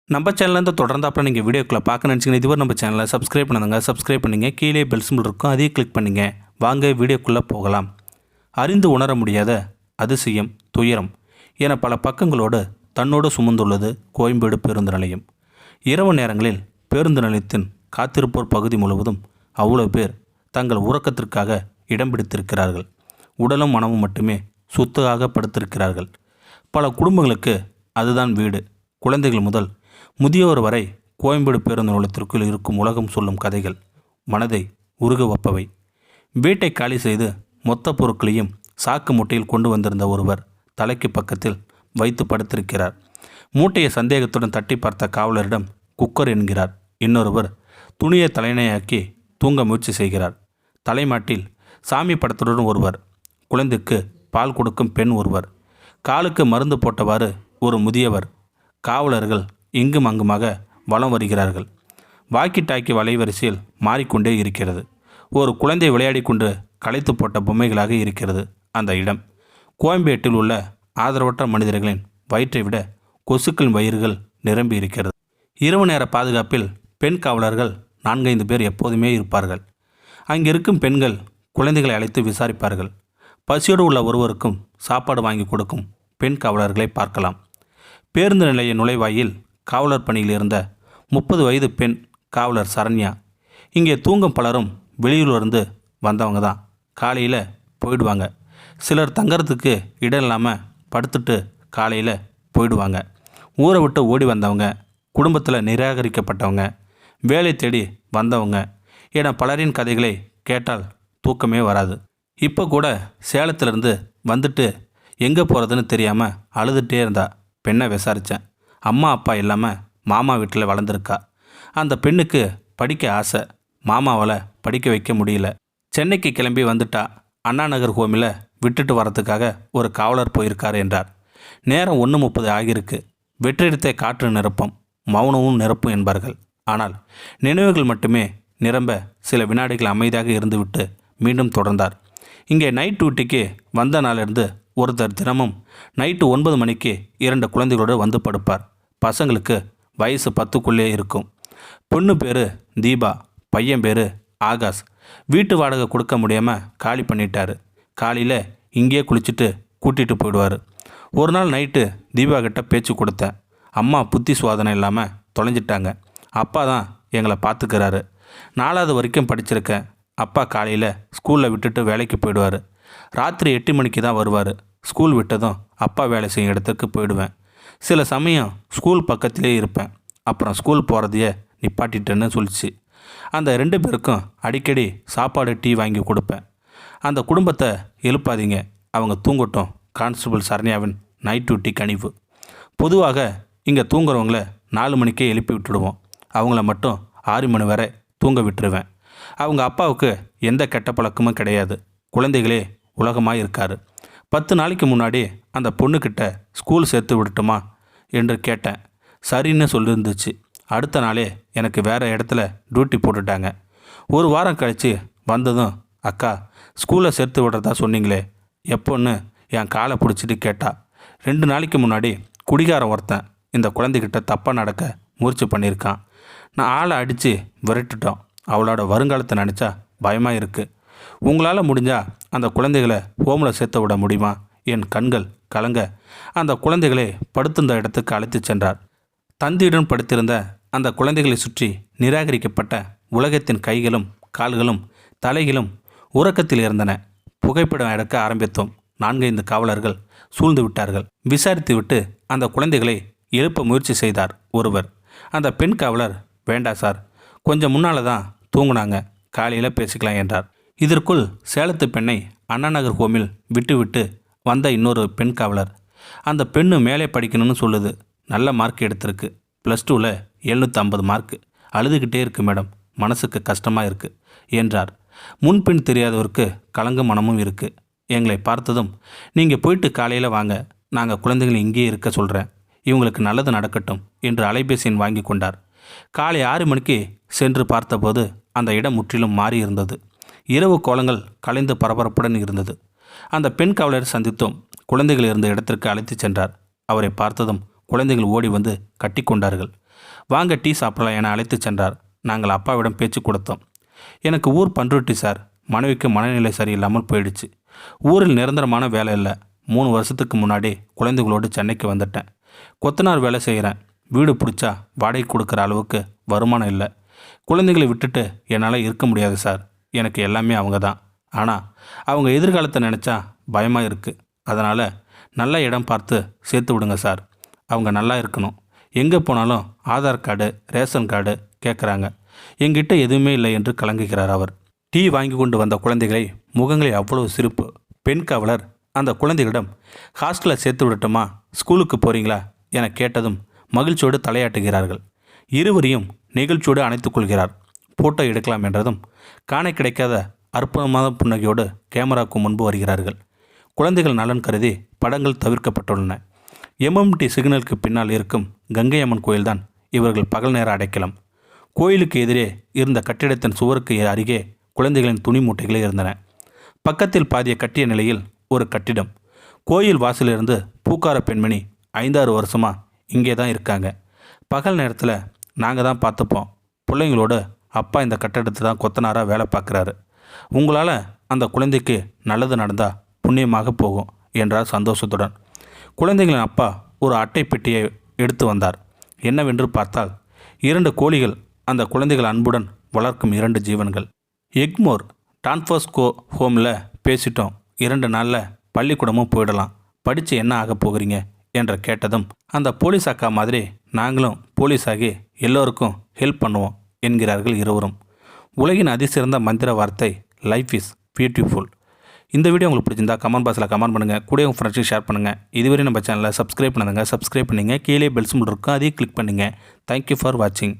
நம்ம சேனல்லேருந்து தொடர்ந்து அப்புறம் நீங்கள் வீடியோக்குள்ளே பார்க்க நினச்சிங்கன்னா இதுவரை நம்ம சேனலை சப்ஸ்கிரைப் பண்ணுங்க. சப்ஸ்கிரைப் பண்ணிங்க. கீழே பெல் சிம்பிள் இருக்கும், அதையும் கிளிக் பண்ணிங்க. வாங்க வீடியோக்குள்ளே போகலாம். அறிந்து உணர முடியாத அதிசயம் துயரம் என பல பக்கங்களோடு தன்னோடு சுமந்துள்ளது கோயம்பேடு பேருந்து நிலையம். இரவு நேரங்களில் பேருந்து நிலையத்தின் காத்திருப்போர் பகுதி முழுவதும் அவ்வளோ பேர் தங்கள் உறக்கத்திற்காக இடம் பிடித்திருக்கிறார்கள். உடலும் மனமும் மட்டுமே சுத்தமாக படுத்திருக்கிறார்கள். பல குடும்பங்களுக்கு அதுதான் வீடு. குழந்தைகள் முதல் முதியோர் வரை கோயம்பேடு பேருந்து நிலையத்திற்குள் இருக்கும் உலகம் சொல்லும் கதைகள் மனதை உருக வைப்பவை. வீட்டை காலி செய்து மொத்த பொருட்களையும் சாக்கு மூட்டையில் கொண்டு வந்திருந்த ஒருவர் தலைக்கு பக்கத்தில் வைத்து படுத்திருக்கிறார். மூட்டையை சந்தேகத்துடன் தட்டி பார்த்த காவலரிடம் குக்கர் என்கிறார். இன்னொருவர் துணியை தலையணையாக்கி தூங்க முயற்சி செய்கிறார். தலைமாட்டில் சாமி படத்துடன் ஒருவர், குழந்தைக்கு பால் கொடுக்கும் பெண் ஒருவர், காலுக்கு மருந்து போட்டவாறு ஒரு முதியவர். காவலர்கள் இங்கும் அங்குமாக வலம் வருகிறார்கள். வாக்கி டாக்கி வலைவரிசையில் மாறிக்கொண்டே இருக்கிறது. ஒரு குழந்தை விளையாடி கொண்டு களைத்து போட்ட பொம்மைகளாக இருக்கிறது அந்த இடம். கோயம்பேட்டில் உள்ள ஆதரவற்ற மனிதர்களின் வயிற்றை விட கொசுக்களின் வயிறுகள் நிரம்பி இருக்கிறது. இரவு நேர பாதுகாப்பில் பெண் காவலர்கள் 4-5 பேர் எப்போதுமே இருப்பார்கள். அங்கிருக்கும் பெண்கள் குழந்தைகளை அழைத்து விசாரிப்பார்கள். பசியோடு உள்ள ஒருவருக்கும் சாப்பாடு வாங்கி கொடுக்கும் பெண் காவலர்களை பார்க்கலாம். பேருந்து நிலைய நுழைவாயில் காவலர் பணியில் இருந்த 30 வயது பெண் காவலர் சரண்யா. இங்கே தூங்கும் பலரும் வெளியூர்லேருந்து வந்தவங்க தான். காலையில் போயிடுவாங்க. சிலர் தங்கறதுக்கு இடம் இல்லாமல் படுத்துட்டு காலையில் போயிடுவாங்க. ஊரை விட்டு ஓடி வந்தவங்க, குடும்பத்தில் நிராகரிக்கப்பட்டவங்க, வேலை தேடி வந்தவங்க என பலரின் கதைகளை கேட்டால் தூக்கமே வராது. இப்போ கூட சேலத்திலேருந்து வந்துட்டு எங்கே போகிறதுன்னு தெரியாமல் அழுதுகிட்டே இருந்தா. பெண்ணை விசாரித்தேன். அம்மா அப்பா இல்லாமல் மாமா வீட்டில் வளர்ந்துருக்கா. அந்த பெண்ணுக்கு படிக்க ஆசை. மாமாவால் படிக்க வைக்க முடியல. சென்னைக்கு கிளம்பி வந்துட்டா. அண்ணா நகர் ஹோமில் விட்டுட்டு வரத்துக்காக ஒரு காவலர் போயிருக்கார் என்றார். நேரம் 1:30 ஆகியிருக்கு. வெற்றிடத்தை காற்று நிரப்பும், மௌனமும் நிரப்பும் என்பார்கள். ஆனால் நினைவுகள் மட்டுமே நிரம்ப சில வினாடிகள் அமைதியாக இருந்துவிட்டு மீண்டும் தொடர்ந்தார். இங்கே நைட் டியூட்டிக்கு வந்த நாளிலிருந்து ஒருத்தர் தினமும் நைட்டு 9 மணிக்கு 2 குழந்தைகளோடு வந்து படுப்பார். பசங்களுக்கு வயசு 10க்குள்ளே இருக்கும். பொண்ணு பேர் தீபா, பையன் பேர் ஆகாஷ். வீட்டு வாடகை கொடுக்க முடியாமல் காலி பண்ணிட்டாரு. காலையில் இங்கேயே குளிச்சுட்டு கூட்டிகிட்டு போயிடுவார். ஒரு நாள் நைட்டு தீபா கிட்ட பேச்சு கொடுத்தேன். அம்மா புத்தி சுவாதனை இல்லாமல் தொலைஞ்சிட்டாங்க. அப்பா தான் எங்களை பார்த்துக்கிறாரு. 4வது வரைக்கும் படிச்சிருக்கேன். அப்பா காலையில் ஸ்கூலில் விட்டுட்டு வேலைக்கு போயிடுவார். ராத்திரி 8 மணிக்கு தான் வருவார். ஸ்கூல் விட்டதும் அப்பா வேலை செய்யும் இடத்துக்கு போயிடுவேன். சில சமயம் ஸ்கூல் பக்கத்திலே இருப்பேன். அப்புறம் ஸ்கூல் போகிறதையே நிப்பாட்டிட்டேன்னு சொல்லிச்சு. அந்த 2 பேருக்கும் அடிக்கடி சாப்பாடு டீ வாங்கி கொடுப்பேன். அந்த குடும்பத்தை எழுப்பாதீங்க, அவங்க தூங்கட்டும். கான்ஸ்டபிள் சரண்யாவின் நைட் டியூட்டி கனிவு. பொதுவாக இங்கே தூங்குறவங்கள 4 மணிக்கே எழுப்பி விட்டுடுவோம். அவங்கள மட்டும் 6 மணி வரை தூங்க விட்டுருவேன். அவங்க அப்பாவுக்கு எந்த கெட்ட பழக்கமும் கிடையாது. குழந்தைகளே உலகமாக இருக்கார். 10 நாளைக்கு முன்னாடி அந்த பொண்ணுக்கிட்ட ஸ்கூல் சேர்த்து விடட்டுமா என்று கேட்டேன். சரின்னு சொல்லியிருந்துச்சு. அடுத்த நாளே எனக்கு வேறு இடத்துல டியூட்டி போட்டுட்டாங்க. ஒரு வாரம் கழித்து வந்ததும், அக்கா ஸ்கூலில் சேர்த்து விடுறதா சொன்னீங்களே, எப்போன்னு என் காலை பிடிச்சிட்டு கேட்டா. 2 நாளைக்கு முன்னாடி குடிகாரன் ஒருத்தன் இந்த குழந்தைகிட்ட தப்பாக நடக்க முயற்சி பண்ணியிருக்கான். நான் ஆளை அடித்து விரட்டுட்டோம். அவளோட வருங்காலத்தை நினச்சா பயமாக இருக்குது. உங்களால் முடிஞ்சால் அந்த குழந்தைகளை ஹோமில் சேர்த்து விட முடியுமா? என் கண்கள் கலங்க அந்த குழந்தைகளை படுத்திருந்த இடத்துக்கு அழைத்து சென்றார். தந்தியுடன் படுத்திருந்த அந்த குழந்தைகளை சுற்றி நிராகரிக்கப்பட்ட உலகத்தின் கைகளும் கால்களும் தலைகளும் உறக்கத்தில் இருந்தன. புகைப்படம் எடுக்க ஆரம்பித்தோம். 4-5 காவலர்கள் சூழ்ந்து விட்டார்கள். விசாரித்துவிட்டு அந்த குழந்தைகளை எழுப்ப முயற்சி செய்தார் ஒருவர். அந்த பெண் காவலர், வேண்டாம் சார், கொஞ்சம் முன்னால் தான் தூங்குனாங்க, காலையில் பேசிக்கலாம் என்றார். இதற்குள் சேலத்து பெண்ணை அண்ணா நகர் ஹோமில் விட்டுவிட்டு வந்த இன்னொரு பெண் காவலர், அந்த பெண்ணு மேலே படிக்கணும்னு சொல்லுது, நல்ல மார்க் எடுத்திருக்கு, +2ல் 750 மார்க்கு, அழுதுகிட்டே இருக்கு மேடம், மனசுக்கு கஷ்டமாக இருக்குது என்றார். முன்பின் தெரியாதவருக்கு கலங்க மனமும் இருக்குது. எங்களை பார்த்ததும், நீங்கள் போயிட்டு காலையில் வாங்க, நாங்கள் குழந்தைகளை இங்கேயே இருக்க சொல்கிறேன், இவங்களுக்கு நல்லது நடக்கட்டும் என்று அலைபேசியின் வாங்கி கொண்டார். காலை 6 மணிக்கு சென்று பார்த்தபோது அந்த இடம் முற்றிலும் மாறி இருந்தது. இரவு கோலங்கள் கலைந்து பரபரப்புடன் இருந்தது. அந்த பெண் காவலரை சந்தித்தோம். குழந்தைகள் இருந்த இடத்திற்கு அழைத்து சென்றார். அவரை பார்த்ததும் குழந்தைகள் ஓடி வந்து கட்டி கொண்டார்கள். வாங்க டீ சாப்பிடலாம் என அழைத்து சென்றார். நாங்கள் அப்பாவிடம் பேச்சு கொடுத்தோம். எனக்கு ஊர் பண்ருட்டி சார். மனைவிக்கு மனநிலை சரியில்லாமல் போயிடுச்சு. ஊரில் நிரந்தரமான வேலை இல்லை. 3 வருஷத்துக்கு முன்னாடி குழந்தைகளோடு சென்னைக்கு வந்துட்டேன். கொத்தனார் வேலை செய்கிறேன். வீடு பிடிச்சா வாடகை கொடுக்குற அளவுக்கு வருமானம் இல்லை. குழந்தைகளை விட்டுட்டு என்னால் இருக்க முடியாது சார். எனக்கு எல்லாமே அவங்க தான். ஆனால் அவங்க எதிர்காலத்தை நினச்சா பயமாக இருக்குது. அதனால் நல்ல இடம் பார்த்து சேர்த்து விடுங்க சார். அவங்க நல்லா இருக்கணும். எங்கே போனாலும் ஆதார் கார்டு, ரேஷன் கார்டு கேட்குறாங்க. என்கிட்ட எதுவுமே இல்லை என்று கலங்குகிறார் அவர். டீ வாங்கி கொண்டு வந்த குழந்தைகளை முகங்களில் அவ்வளவு சிரிப்பு. பெண் காவலர் அந்த குழந்தைகளிடம் ஹாஸ்டலில் சேர்த்து விடட்டுமா, ஸ்கூலுக்கு போகிறீங்களா என கேட்டதும் மகிழ்ச்சியோடு தலையாட்டுகிறார்கள். இருவரையும் நிகழ்ச்சியோடு அணைத்துக் கொள்கிறார். போட்டோ எடுக்கலாம் என்றதும் காண கிடைக்காத அற்புதமான புன்னகையோடு கேமராவுக்கு முன்பு வருகிறார்கள். குழந்தைகள் நலன் கருதி படங்கள் தவிர்க்கப்பட்டுள்ளன. எம்எம்டி சிக்னலுக்கு பின்னால் இருக்கும் கங்கை அம்மன் கோயில்தான் இவர்கள் பகல் நேர அடைக்கலம். கோயிலுக்கு எதிரே இருந்த கட்டிடத்தின் சுவருக்கு அருகே குழந்தைகளின் துணி மூட்டைகளே இருந்தன. பக்கத்தில் பாதிய கட்டிய நிலையில் ஒரு கட்டிடம். கோயில் வாசலிருந்து பூக்கார பெண்மணி 5-6 வருஷமாக இங்கே தான் இருக்காங்க. பகல் நேரத்தில் நாங்கள் தான் பார்த்துப்போம். பிள்ளைங்களோடு அப்பா இந்த கட்டடத்தை தான் கொத்தனாராக வேலை பார்க்குறாரு. உங்களால் அந்த குழந்தைக்கு நல்லது நடந்தால் புண்ணியமாக போகும் என்றார் சந்தோஷத்துடன். குழந்தைகளின் அப்பா ஒரு அட்டை பெட்டியை எடுத்து வந்தார். என்னவென்று பார்த்தால் 2 கோழிகள். அந்த குழந்தைகள் அன்புடன் வளர்க்கும் 2 ஜீவன்கள். எக்மோர் டான்ஃபாஸ்கோ ஹோமில் பேசிட்டோம். 2 நாளில் பள்ளிக்கூடமும் போயிடலாம். படித்து என்ன ஆக போகிறீங்க என்ற கேட்டதும் அந்த போலீஸ் அக்கா மாதிரி நாங்களும் போலீஸாகி எல்லோருக்கும் ஹெல்ப் பண்ணுவோம் என்கிறார்கள் இருவரும். உலகின் அதிசிறந்த மந்திர வார்த்தை லைஃப் இஸ் பியூட்டிஃபுல். இந்த வீடியோ உங்களுக்கு பிடிச்சிருந்தா கமெண்ட் பாக்ஸில் கமெண்ட் பண்ணுங்கள். கூட உங்கள் ஃப்ரெண்ட்ஸுக்கு ஷேர் பண்ணுங்கள். இதுவரை நம்ம சேனலை சப்ஸ்கிரைப் பண்ணுங்க. சப்ஸ்கிரைப் பண்ணுங்கள். கீழே பெல் சிம்பல் இருக்கும், அதையும் கிளிக் பண்ணுங்கள். தேங்க்யூ ஃபார் வாட்சிங்.